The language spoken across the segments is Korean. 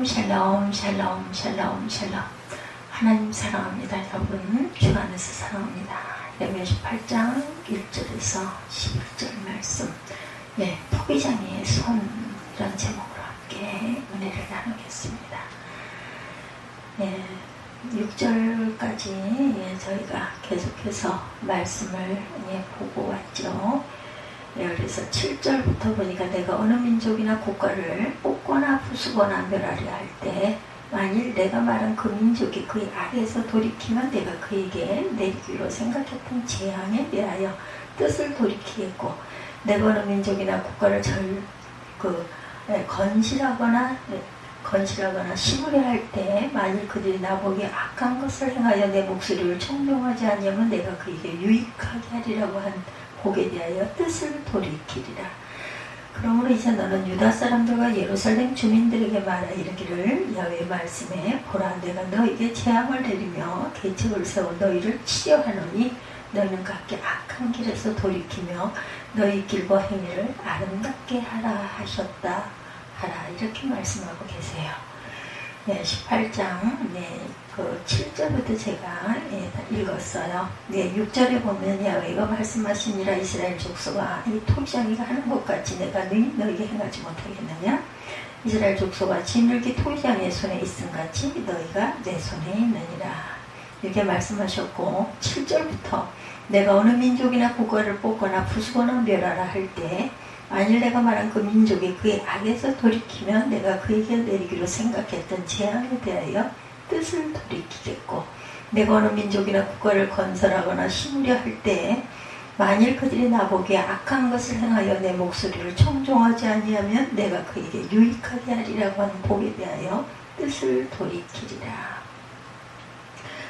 샬롬 샬롬 샬롬 샬롬. 하나님 사랑합니다. 여러분 주 안에서 사랑합니다. 레위기 18장 1절에서 11절 말씀, 토기장의 손이라는 제목으로 함께 은혜를 나누겠습니다. 6절까지 저희가 계속해서 말씀을 보고 왔죠. 그래서 7절부터 보니까 내가 어느 민족이나 국가를 뽑거나 부수거나 멸하려 할 때 만일 내가 말한 그 민족이 그의 아래에서 돌이키면 내가 그에게 내리기로 생각했던 재앙에 대하여 뜻을 돌이키겠고, 내가 어느 민족이나 국가를 건실하거나 심으려 할 때 만일 그들이 나보기에 악한 것을 행하여 내 목소리를 청종하지 않으면 내가 그에게 유익하게 하리라고 한 복에 대하여 뜻을 돌이키리라. 그러므로 이제 너는 유다 사람들과 예루살렘 주민들에게 말하 이르기를, 야훼의 말씀에 보라, 내가 너에게 재앙을 내리며 계책을 세워 너희를 치려하노니 너희는 각기 악한 길에서 돌이키며 너희 길과 행위를 아름답게 하라 하셨다 하라, 이렇게 말씀하고 계세요. 18장 7절부터 제가 읽었어요. 6절에 보면 야훼가 말씀하시니라, 이스라엘 족속아, 이 토기장이가 하는 것 같이 내가 너희에게 행하지 못하겠느냐? 이스라엘 족속아, 진흙이 토기장의 손에 있음같이 너희가 내 손에 있느니라, 이렇게 말씀하셨고, 7절부터 내가 어느 민족이나 국가를 뽑거나 부수거나 멸하라 할 때 만일 내가 말한 그 민족이 그의 악에서 돌이키면 내가 그에게 내리기로 생각했던 재앙에 대하여 뜻을 돌이키겠고, 내가 어느 민족이나 국가를 건설하거나 심으려 할 때 만일 그들이 나보기에 악한 것을 행하여 내 목소리를 청종하지 아니하면 내가 그에게 유익하게 하리라고 하는 복에 대하여 뜻을 돌이키리라.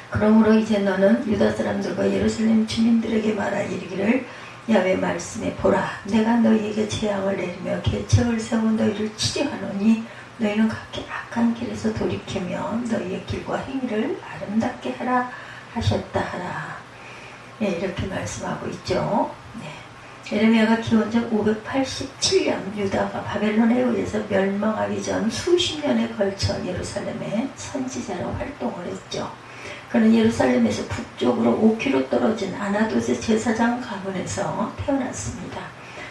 그러므로 이제 너는 유다 사람들과 예루살렘 주민들에게 말하 이르기를, 야훼의 말씀에 보라, 내가 너희에게 재앙을 내리며 계책을 세워 너희를 치려하노니 너희는 각기 악한 길에서 돌이키며 너희의 길과 행위를 아름답게 하라 하셨다 하라. 이렇게 말씀하고 있죠. 예레미야가 기원전 587년 유다가 바벨론에 의해서 멸망하기 전 수십 년에 걸쳐 예루살렘에 선지자로 활동을 했죠. 그는 예루살렘에서 북쪽으로 5km 떨어진 아나돗의 제사장 가문에서 태어났습니다.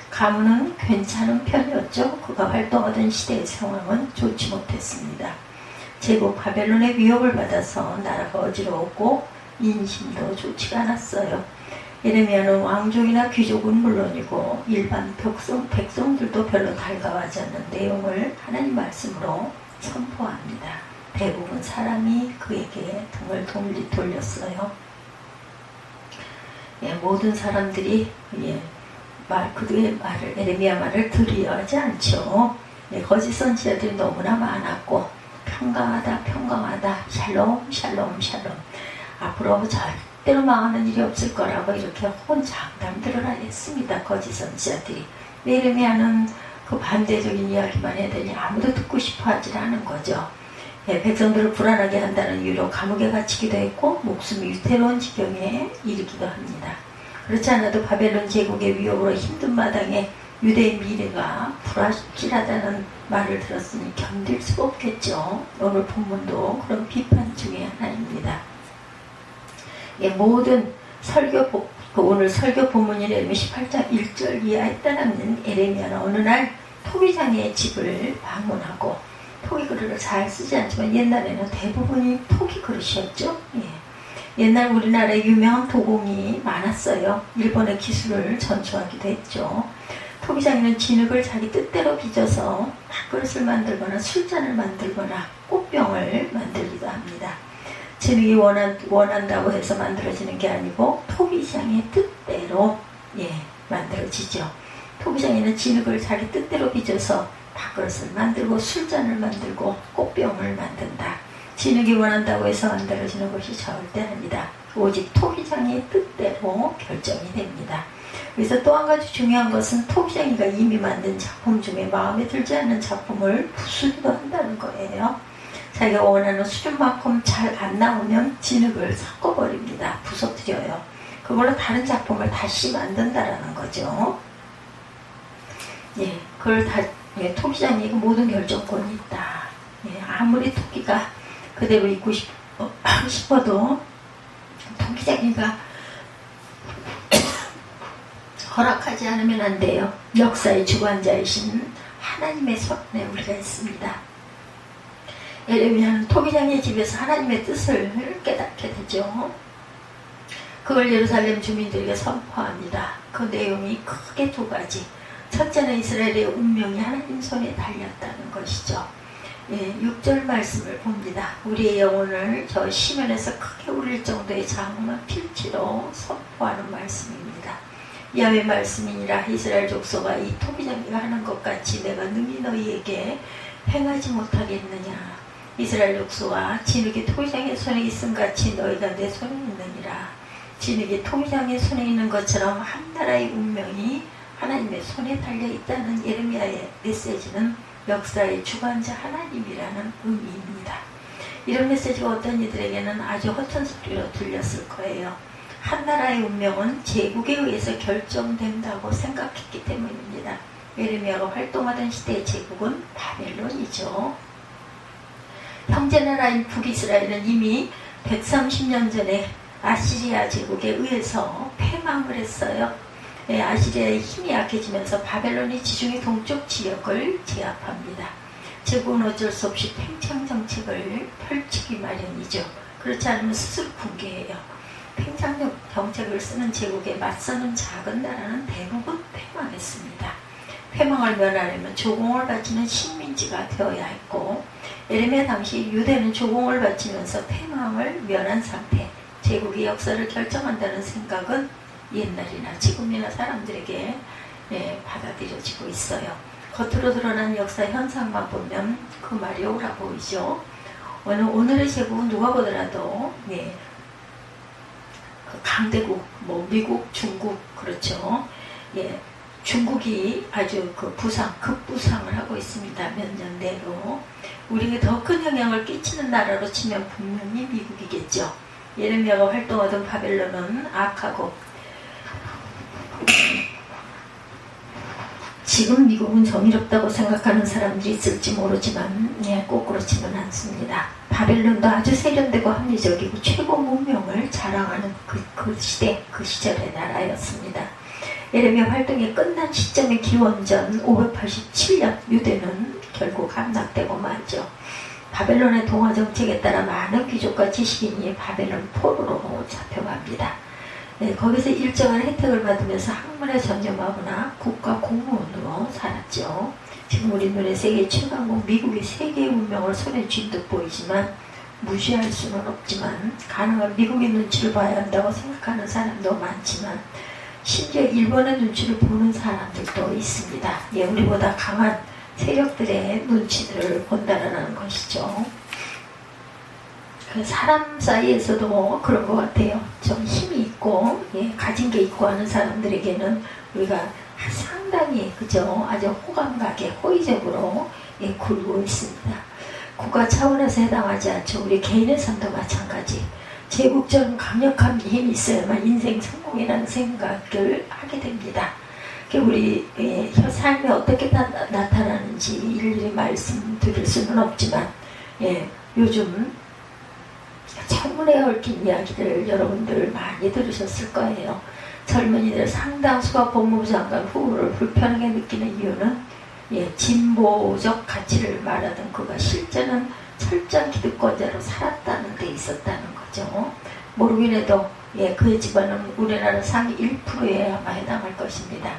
가문은 괜찮은 편이었죠. 그가 활동하던 시대의 상황은 좋지 못했습니다. 제국 바벨론의 위협을 받아서 나라가 어지러웠고 인심도 좋지가 않았어요. 예레미야는 왕족이나 귀족은 물론이고 일반 백성들도 별로 달가워하지 않는 내용을 하나님 말씀으로 선포합니다. 대부분 사람이 그에게 등을 돌렸어요. 모든 사람들이 그의 말을, 예레미야 말을 들으려하지 않죠. 거짓 선지자들이 너무나 많았고, 평강하다 샬롬 샬롬 샬롬, 앞으로 절대로 망하는 일이 없을 거라고 이렇게 혼장담들을 했습니다. 거짓 선지자들이. 예레미야는 그 반대적인 이야기만 해더니 아무도 듣고 싶어 하지 않은 거죠. 백성들을 불안하게 한다는 이유로 감옥에 갇히기도 했고 목숨이 위태로운 지경에 이르기도 합니다. 그렇지 않아도 바벨론 제국의 위협으로 힘든 마당에 유대의 미래가 불확실하다는 말을 들었으니 견딜 수가 없겠죠. 오늘 본문도 그런 비판 중에 하나입니다. 모든 오늘 설교 본문이라면 18장 1절 이하에 따르는 예레미야는 어느 날 토기장의 집을 방문하고, 토기 그릇을 잘 쓰지 않지만 옛날에는 대부분이 토기 그릇이었죠. 옛날 우리나라에 유명한 도공이 많았어요. 일본의 기술을 전수하기도 했죠. 토기장에는 진흙을 자기 뜻대로 빚어서 밥그릇을 만들거나 술잔을 만들거나 꽃병을 만들기도 합니다. 진흙이 원한다고 해서 만들어지는 게 아니고 토기장의 뜻대로 만들어지죠. 토기장에는 진흙을 자기 뜻대로 빚어서 밥그릇을 만들고 술잔을 만들고 꽃병을 만든다. 진흙이 원한다고 해서 만들어지는 것이 절대 아니다. 오직 토기장의 뜻대로 결정이 됩니다. 그래서 또 한 가지 중요한 것은 토기장이가 이미 만든 작품 중에 마음에 들지 않는 작품을 부수기도 한다는 거예요. 자기가 원하는 수준만큼 잘 안 나오면 진흙을 섞어버립니다. 부서뜨려요. 그걸로 다른 작품을 다시 만든다라는 거죠. 그걸 다 토기장이 모든 결정권이 있다. 아무리 토끼가 그대로 있고 싶어도 토기장이가 허락하지 않으면 안 돼요. 역사의 주관자이신 하나님의 손에 우리가 있습니다. 예레미야는 토기장의 집에서 하나님의 뜻을 깨닫게 되죠. 그걸 예루살렘 주민들에게 선포합니다. 그 내용이 크게 두 가지. 첫째는 이스라엘의 운명이 하나님 손에 달렸다는 것이죠. 6절 말씀을 봅니다. 우리의 영혼을 저 시면에서 크게 울릴 정도의 장엄한 필지로 선포하는 말씀입니다. 야훼 말씀이니라. 이스라엘 족속아, 이 토기장이가 하는 것 같이 내가 능히 너희에게 행하지 못하겠느냐. 이스라엘 족속아, 진흙이 토기장의 손에 있음 같이 너희가 내 손에 있느니라. 진흙이 토기장의 손에 있는 것처럼 한 나라의 운명이 하나님의 손에 달려있다는 예레미야의 메시지는 역사의 주관자 하나님이라는 의미입니다. 이런 메시지가 어떤 이들에게는 아주 허튼 소리로 들렸을 거예요. 한 나라의 운명은 제국에 의해서 결정된다고 생각했기 때문입니다. 예레미야가 활동하던 시대의 제국은 바벨론이죠. 형제나라인 북이스라엘은 이미 130년 전에 아시리아 제국에 의해서 패망을 했어요. 아시리아의 힘이 약해지면서 바벨론이 지중해 동쪽 지역을 제압합니다. 제국은 어쩔 수 없이 팽창 정책을 펼치기 마련이죠. 그렇지 않으면 스스로 붕괴해요. 팽창 정책을 쓰는 제국에 맞서는 작은 나라는 대부분 패망했습니다. 패망을 면하려면 조공을 바치는 식민지가 되어야 했고, 예레미야 당시 유대는 조공을 바치면서 패망을 면한 상태, 제국의 역사를 결정한다는 생각은 옛날이나 지금이나 사람들에게 받아들여지고 있어요. 겉으로 드러난 역사 현상만 보면 그 말이 옳아 보이죠. 오늘의 제국은 누가 보더라도 그 강대국, 미국, 중국, 그렇죠. 중국이 아주 급부상을 하고 있습니다. 몇 년 내로. 우리에게 더 큰 영향을 끼치는 나라로 치면 분명히 미국이겠죠. 예레미야가 활동하던 바벨론은 악하고, 지금 미국은 정의롭다고 생각하는 사람들이 있을지 모르지만 꼭 그렇지는 않습니다. 바벨론도 아주 세련되고 합리적이고 최고 문명을 자랑하는 그 시절의 나라였습니다. 예레미야 활동이 끝난 시점의 기원전 587년 유대는 결국 함락되고 말죠. 바벨론의 동화 정책에 따라 많은 귀족과 지식인이 바벨론 포로로 잡혀갑니다. 거기서 일정한 혜택을 받으면서 학문에 전념하거나 국가 공무원으로 살았죠. 지금 우리 눈에 세계 최강국 미국이 세계의 운명을 손에 쥔 듯 보이지만 무시할 수는 없지만, 가능한 미국의 눈치를 봐야 한다고 생각하는 사람도 많지만 심지어 일본의 눈치를 보는 사람들도 있습니다. 우리보다 강한 세력들의 눈치들을 본다는 것이죠. 사람 사이에서도 그런 것 같아요. 좀 힘이 있고 가진 게 있고 하는 사람들에게는 우리가 상당히 아주 호감가게 호의적으로 굴고 있습니다. 국가 차원에서 해당하지 않죠. 우리 개인의 삶도 마찬가지. 제국처럼 강력한 힘이 있어야만 인생 성공이라는 생각을 하게 됩니다. 우리 삶에 어떻게 나타나는지 일일이 말씀드릴 수는 없지만 요즘 청문회에 얽힌 이야기들 여러분들 많이 들으셨을 거예요. 젊은이들 상당수가 법무부 장관 후보를 불편하게 느끼는 이유는 진보적 가치를 말하던 그가 실제는 철저한 기득권자로 살았다는 데 있었다는 거죠. 모르긴 해도 그의 집안은 우리나라 상위 1%에 아마 해당할 것입니다.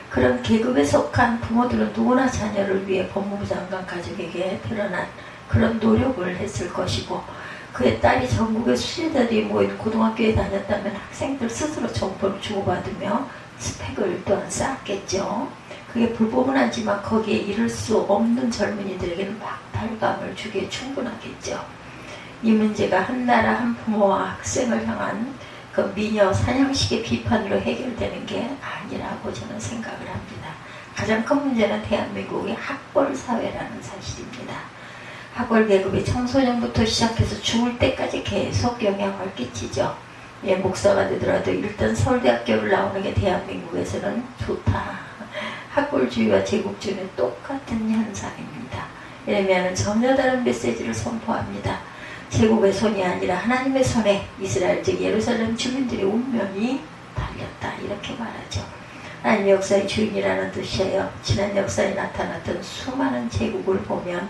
그런 계급에 속한 부모들은 누구나 자녀를 위해 법무부 장관 가족에게 드러난 그런 노력을 했을 것이고, 그의 딸이 전국의 수재자들이 모인 고등학교에 다녔다면 학생들 스스로 정보를 주고받으며 스펙을 또한 쌓았겠죠. 그게 불법은 하지만 거기에 이를 수 없는 젊은이들에게는 박탈감을 주기에 충분하겠죠. 이 문제가 한 나라 한 부모와 학생을 향한 그 미녀 사냥식의 비판으로 해결되는 게 아니라고 저는 생각을 합니다. 가장 큰 문제는 대한민국의 학벌 사회라는 사실입니다. 학벌 계급이 청소년부터 시작해서 죽을 때까지 계속 영향을 끼치죠. 목사가 되더라도 일단 서울대학교를 나오는 게 대한민국에서는 좋다. 학벌주의와 제국주의는 똑같은 현상입니다. 예레미야는 전혀 다른 메시지를 선포합니다. 제국의 손이 아니라 하나님의 손에 이스라엘 즉 예루살렘 주민들의 운명이 달렸다 이렇게 말하죠. 하나님 역사의 주인이라는 뜻이에요. 지난 역사에 나타났던 수많은 제국을 보면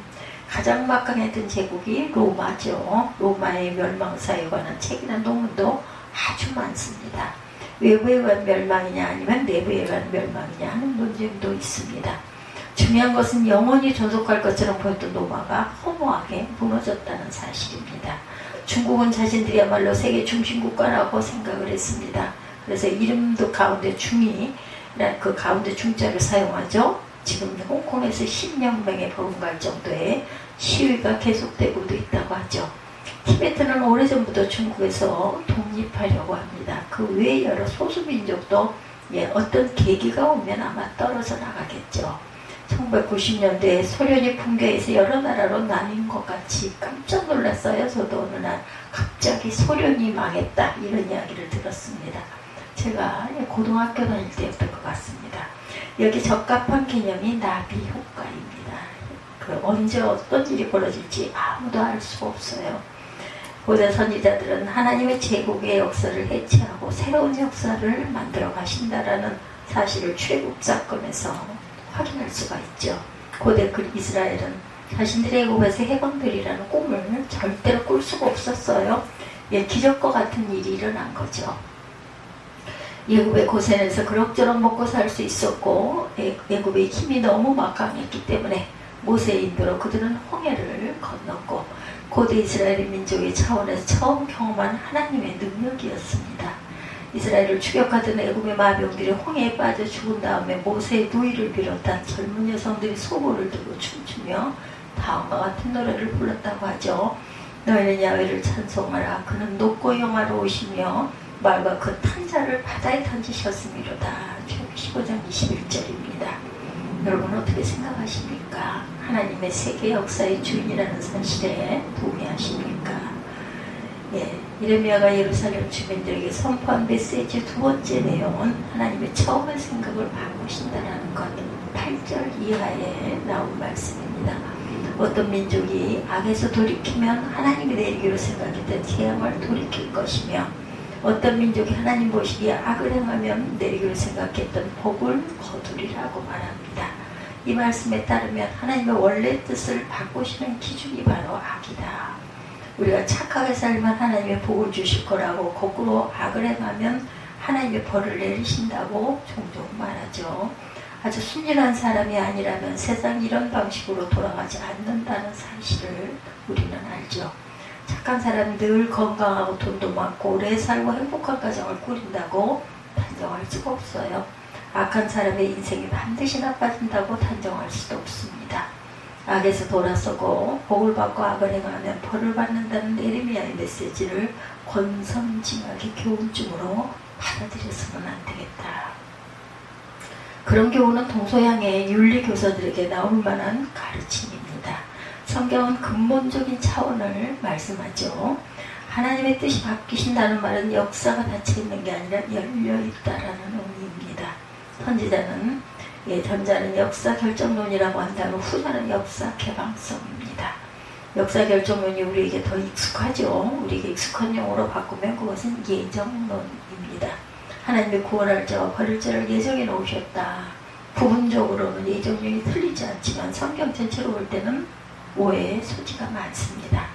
가장 막강했던 제국이 로마죠. 로마의 멸망사에 관한 책이나 논문도 아주 많습니다. 외부에 의한 멸망이냐 아니면 내부에 의한 멸망이냐 하는 논쟁도 있습니다. 중요한 것은 영원히 존속할 것처럼 보였던 로마가 허무하게 무너졌다는 사실입니다. 중국은 자신들이야말로 세계 중심국가라고 생각을 했습니다. 그래서 이름도 가운데 중이 그 가운데 중자를 사용하죠. 지금 홍콩에서 신명명에 버금갈 정도의 시위가 계속되고도 있다고 하죠. 티베트는 오래전부터 중국에서 독립하려고 합니다. 그 외에 여러 소수민족도 어떤 계기가 오면 아마 떨어져 나가겠죠. 1990년대에 소련이 붕괴해서 여러 나라로 나뉜 것 같이 깜짝 놀랐어요. 저도 어느 날 갑자기 소련이 망했다 이런 이야기를 들었습니다. 제가 고등학교 다닐 때였던 것 같습니다. 여기 적합한 개념이 나비 효과입니다. 언제 어떤 일이 벌어질지 아무도 알 수가 없어요. 고대 선지자들은 하나님의 제국의 역사를 해체하고 새로운 역사를 만들어 가신다라는 사실을 출애굽 사건에서 확인할 수가 있죠. 고대 이스라엘은 자신들의 애굽에서 해방되리라는 꿈을 절대로 꿀 수가 없었어요. 기적과 같은 일이 일어난 거죠. 애굽의 고센에서 그럭저럭 먹고 살 수 있었고 애굽의 힘이 너무 막강했기 때문에 모세의 인도로 그들은 홍해를 건넜고 고대 이스라엘 민족의 차원에서 처음 경험한 하나님의 능력이었습니다. 이스라엘을 추격하던 애굽의 마병들이 홍해에 빠져 죽은 다음에 모세의 누이를 비롯한 젊은 여성들이 소고를 들고 춤추며 다음과 같은 노래를 불렀다고 하죠. 너희는 야훼를 찬송하라. 그는 높고 영화로우시며 말과 그 탄자를 바다에 던지셨음이로다. 출애굽 15장 21절입니다. 여러분 어떻게 생각하십니까? 하나님의 세계 역사의 주인이라는 사실에 동의하십니까? 예레미야가 예루살렘 주민들에게 선포한 메시지의 두 번째 내용은 하나님의 처음의 생각을 바꾸신다는 것. 8절 이하에 나온 말씀입니다. 어떤 민족이 악에서 돌이키면 하나님이 내리기로 생각했던 재앙을 돌이킬 것이며 어떤 민족이 하나님 보시기에 악을 행하면 내리기로 생각했던 복을 거두리라고 말합니다. 이 말씀에 따르면 하나님의 원래 뜻을 바꾸시는 기준이 바로 악이다. 우리가 착하게 살면 하나님의 복을 주실 거라고 거꾸로 악을 행하면 하나님의 벌을 내리신다고 종종 말하죠. 아주 순진한 사람이 아니라면 세상 이런 방식으로 돌아가지 않는다는 사실을 우리는 알죠. 착한 사람은 늘 건강하고 돈도 많고 오래 살고 행복한 가정을 꾸린다고 단정할 수가 없어요. 악한 사람의 인생이 반드시 나빠진다고 단정할 수도 없습니다. 악에서 돌아서고 복을 받고 악을 행하면 벌을 받는다는 예레미야의 메시지를 권선징악의 교훈중으로 받아들여서는 안 되겠다. 그런 교훈은 동서양의 윤리교사들에게 나올 만한 가르침입니다. 성경은 근본적인 차원을 말씀하죠. 하나님의 뜻이 바뀌신다는 말은 역사가 닫혀있는 게 아니라 열려있다라는 의미입니다. 선지자는 전자는 역사 결정론이라고 한다면 후자는 역사 개방성입니다. 역사 결정론이 우리에게 더 익숙하죠. 우리에게 익숙한 용어로 바꾸면 그것은 예정론입니다. 하나님의 구원할 자와 버릴 자를 예정해 놓으셨다. 부분적으로는 예정론이 틀리지 않지만 성경 전체로 볼 때는 오해의 소지가 많습니다.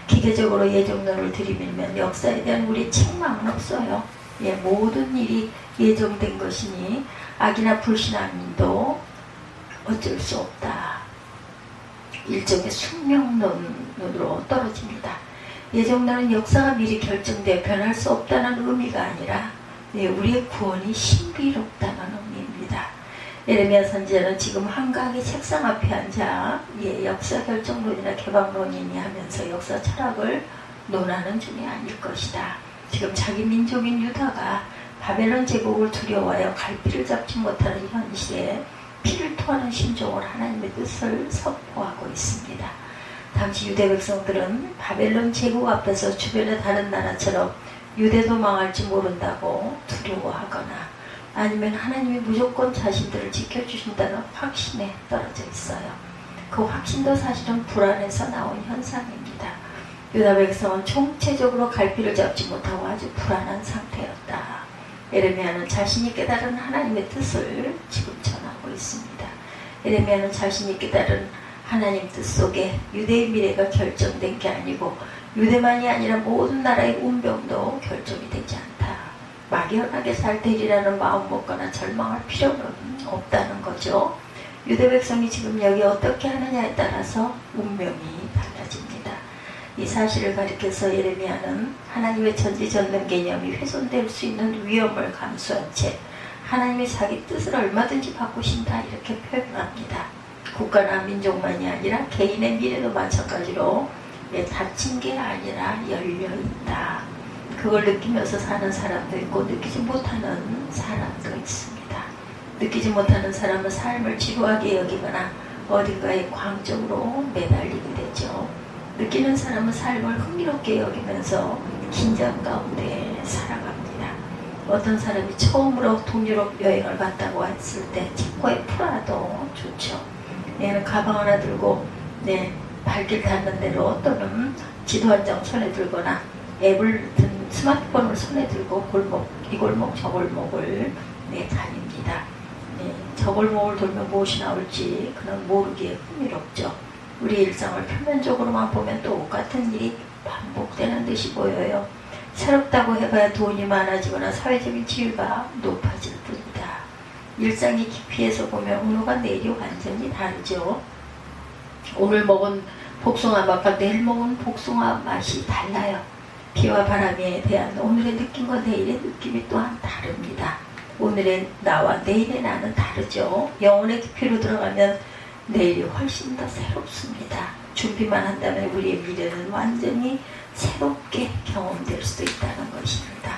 기계적으로 예정론을 들이밀면 역사에 대한 우리의 책망은 없어요. 모든 일이 예정된 것이니 악이나 불신앙도 어쩔 수 없다. 일종의 숙명론으로 떨어집니다. 예정론은 역사가 미리 결정되어 변할 수 없다는 의미가 아니라 우리의 구원이 신비롭다는 의미입니다. 예레미야 선지자는 지금 한가하게 책상 앞에 앉아 역사 결정론이나 개방론이니 하면서 역사 철학을 논하는 중이 아닐 것이다. 지금 자기 민족인 유다가 바벨론 제국을 두려워하여 갈피를 잡지 못하는 현실에 피를 토하는 심정으로 하나님의 뜻을 선포하고 있습니다. 당시 유대 백성들은 바벨론 제국 앞에서 주변의 다른 나라처럼 유대도 망할지 모른다고 두려워하거나 아니면 하나님이 무조건 자신들을 지켜주신다는 확신에 떨어져 있어요. 그 확신도 사실은 불안에서 나온 현상입니다. 유다 백성은 총체적으로 갈피를 잡지 못하고 아주 불안한 상태였다. 예레미야는 자신이 깨달은 하나님의 뜻을 지금 전하고 있습니다. 예레미야는 자신이 깨달은 하나님 뜻 속에 유대의 미래가 결정된 게 아니고 유대만이 아니라 모든 나라의 운명도 결정이 되지 않다. 막연하게 잘 되리라는 마음 먹거나 절망할 필요는 없다는 거죠. 유대 백성이 지금 여기 어떻게 하느냐에 따라서 운명이 달라집니다. 이 사실을 가리켜서 예레미야는 하나님의 전지전능 개념이 훼손될 수 있는 위험을 감수한 채 하나님이 자기 뜻을 얼마든지 바꾸신다 이렇게 표현합니다. 국가나 민족만이 아니라 개인의 미래도 마찬가지로 닫힌 게 아니라 열려있다. 그걸 느끼면서 사는 사람도 있고 느끼지 못하는 사람도 있습니다. 느끼지 못하는 사람은 삶을 지루하게 여기거나 어딘가에 광적으로 매달리게 되죠. 느끼는 사람은 삶을 흥미롭게 여기면서 긴장 가운데 살아갑니다. 어떤 사람이 처음으로 동유럽 여행을 갔다고 했을 때 체코의 프라도 좋죠. 얘는 가방 하나 들고 발길 닿는 대로 또는 지도 한 장 손에 들거나 앱을 든 스마트폰을 손에 들고 이 골목 저 골목을 다닙니다. 저 골목을 돌면 무엇이 나올지 그는 모르기에 흥미롭죠. 우리 일상을 표면적으로만 보면 똑같은 일이 반복되는 듯이 보여요. 새롭다고 해봐야 돈이 많아지거나 사회적인 지위가 높아질 뿐이다. 일상의 깊이에서 보면 오늘과 내일이 완전히 다르죠. 오늘 먹은 복숭아 맛과 내일 먹은 복숭아 맛이 달라요. 비와 바람에 대한 오늘의 느낌과 내일의 느낌이 또한 다릅니다. 오늘의 나와 내일의 나는 다르죠. 영혼의 깊이로 들어가면 내일이 훨씬 더 새롭습니다. 준비만 한다면 우리의 미래는 완전히 새롭게 경험될 수도 있다는 것입니다.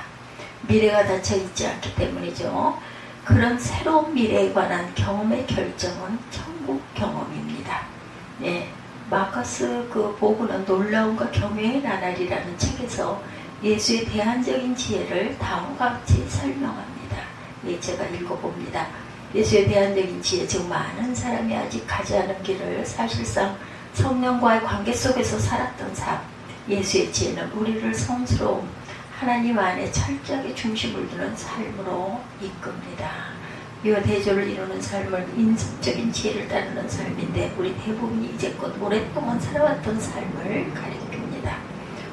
미래가 닫혀 있지 않기 때문이죠. 그런 새로운 미래에 관한 경험의 결정은 천국 경험입니다. 마커스 그 보고는 놀라움과 경외의 나날이라는 책에서 예수의 대안적인 지혜를 다음과 같이 설명합니다. 제가 읽어봅니다. 예수의 대안적인 지혜, 즉 많은 사람이 아직 가지 않은 길을 사실상 성령과의 관계 속에서 살았던 삶. 예수의 지혜는 우리를 성스러움, 하나님 안에 철저하게 중심을 두는 삶으로 이끕니다. 이와 대조를 이루는 삶은 인습적인 지혜를 따르는 삶인데 우리 대부분이 이제껏 오랫동안 살아왔던 삶을 가리킵니다.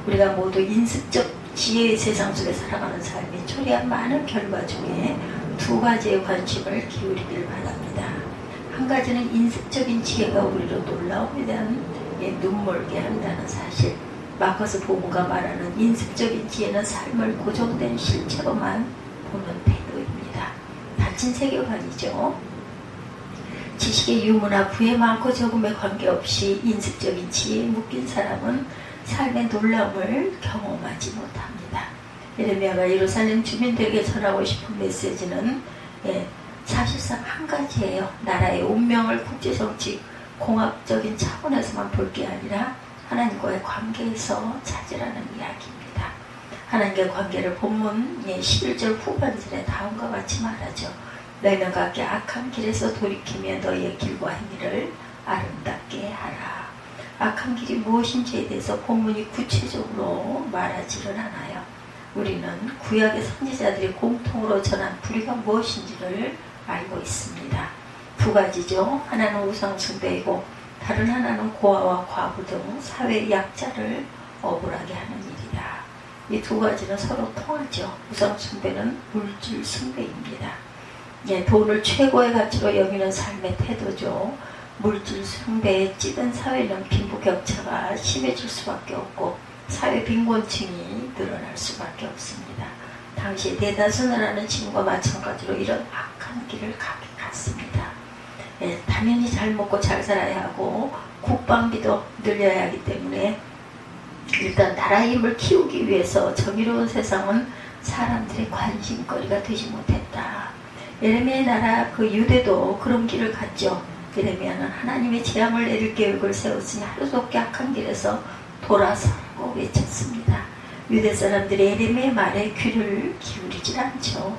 우리가 모두 인습적 지혜의 세상 속에 살아가는 삶이 초래한 많은 결과 중에 두 가지의 관심을 기울이길 바랍니다. 한 가지는 인습적인 지혜가 우리로 놀라움에 대한 눈멀게 한다는 사실. 마커스 보고가 말하는 인습적인 지혜는 삶을 고정된 실체로만 보는 태도입니다. 닫힌 세계관이죠. 지식의 유무나 부의 많고 적음에 관계없이 인습적인 지혜에 묶인 사람은 삶의 놀라움을 경험하지 못합니다. 예레미야가 예루살렘 주민들에게 전하고 싶은 메시지는 사실상 한 가지예요. 나라의 운명을 국제정치 공학적인 차원에서만 볼 게 아니라 하나님과의 관계에서 찾으라는 이야기입니다. 하나님과의 관계를 본문 11절 후반절에 다음과 같이 말하죠. 너희는 각기 악한 길에서 돌이키며 너희의 길과 행위를 아름답게 하라. 악한 길이 무엇인지에 대해서 본문이 구체적으로 말하지를 않아요. 우리는 구약의 선지자들이 공통으로 전한 불의가 무엇인지를 알고 있습니다. 두 가지죠. 하나는 우상 숭배이고 다른 하나는 고아와 과부 등 사회의 약자를 억울하게 하는 일이다. 이 두 가지는 서로 통하죠. 우상 숭배는 물질 숭배입니다. 돈을 최고의 가치로 여기는 삶의 태도죠. 물질 숭배에 찌든 사회는 빈부격차가 심해질 수밖에 없고 사회 빈곤층이 늘어날 수밖에 없습니다. 당시 대다수 나라는 지금과 마찬가지로 이런 악한 길을 갔습니다. 당연히 잘 먹고 잘 살아야 하고 국방비도 늘려야 하기 때문에 일단 나라의 힘을 키우기 위해서 정의로운 세상은 사람들의 관심거리가 되지 못했다. 예레미야의 나라 그 유대도 그런 길을 갔죠. 예레미야는 하나님의 재앙을 내릴 계획을 세웠으니 하루속히 악한 길에서 돌아서라고 외쳤습니다. 유대 사람들이 예레미야의 말에 귀를 기울이질 않죠.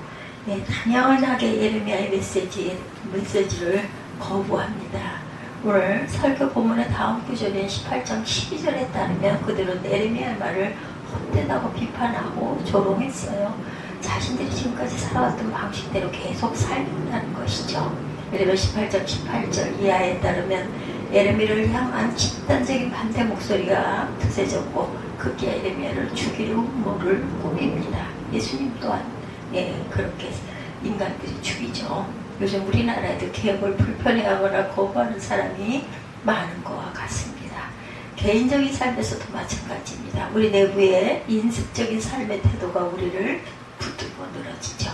당연하게 예레미야의 메시지를 거부합니다. 오늘 설교 본문의 다음 구절인 18장 12절에 따르면 그들은 에레미야의 말을 헛되다고 비판하고 조롱했어요. 자신들이 지금까지 살아왔던 방식대로 계속 살겠다는 것이죠. 예레미야 18장 18절 이하에 따르면 에레미야를 향한 집단적인 반대 목소리가 드세졌고 그게 에레미야를 죽이려 음모를 꾸밉니다. 예수님 또한 그렇게 인간들이 죽이죠. 요즘 우리나라에도 개혁을 불편해하거나 거부하는 사람이 많은 것과 같습니다. 개인적인 삶에서도 마찬가지입니다. 우리 내부의 인습적인 삶의 태도가 우리를 붙들고 늘어지죠.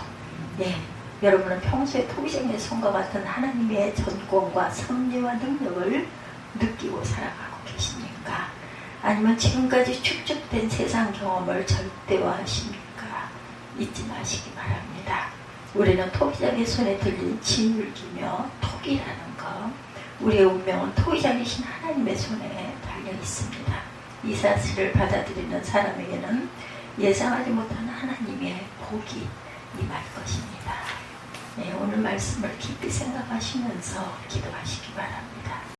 여러분은 평소에 토기장의 손과 같은 하나님의 전권과 섭리와 능력을 느끼고 살아가고 계십니까? 아니면 지금까지 축적된 세상 경험을 절대화하십니까? 잊지 마시기 바랍니다. 우리는 토기장의 손에 들린 진흙이며 토기라는 것, 우리의 운명은 토기장이신 하나님의 손에 달려 있습니다. 이 사실을 받아들이는 사람에게는 예상하지 못한 하나님의 복이 임할 것입니다. 오늘 말씀을 깊이 생각하시면서 기도하시기 바랍니다.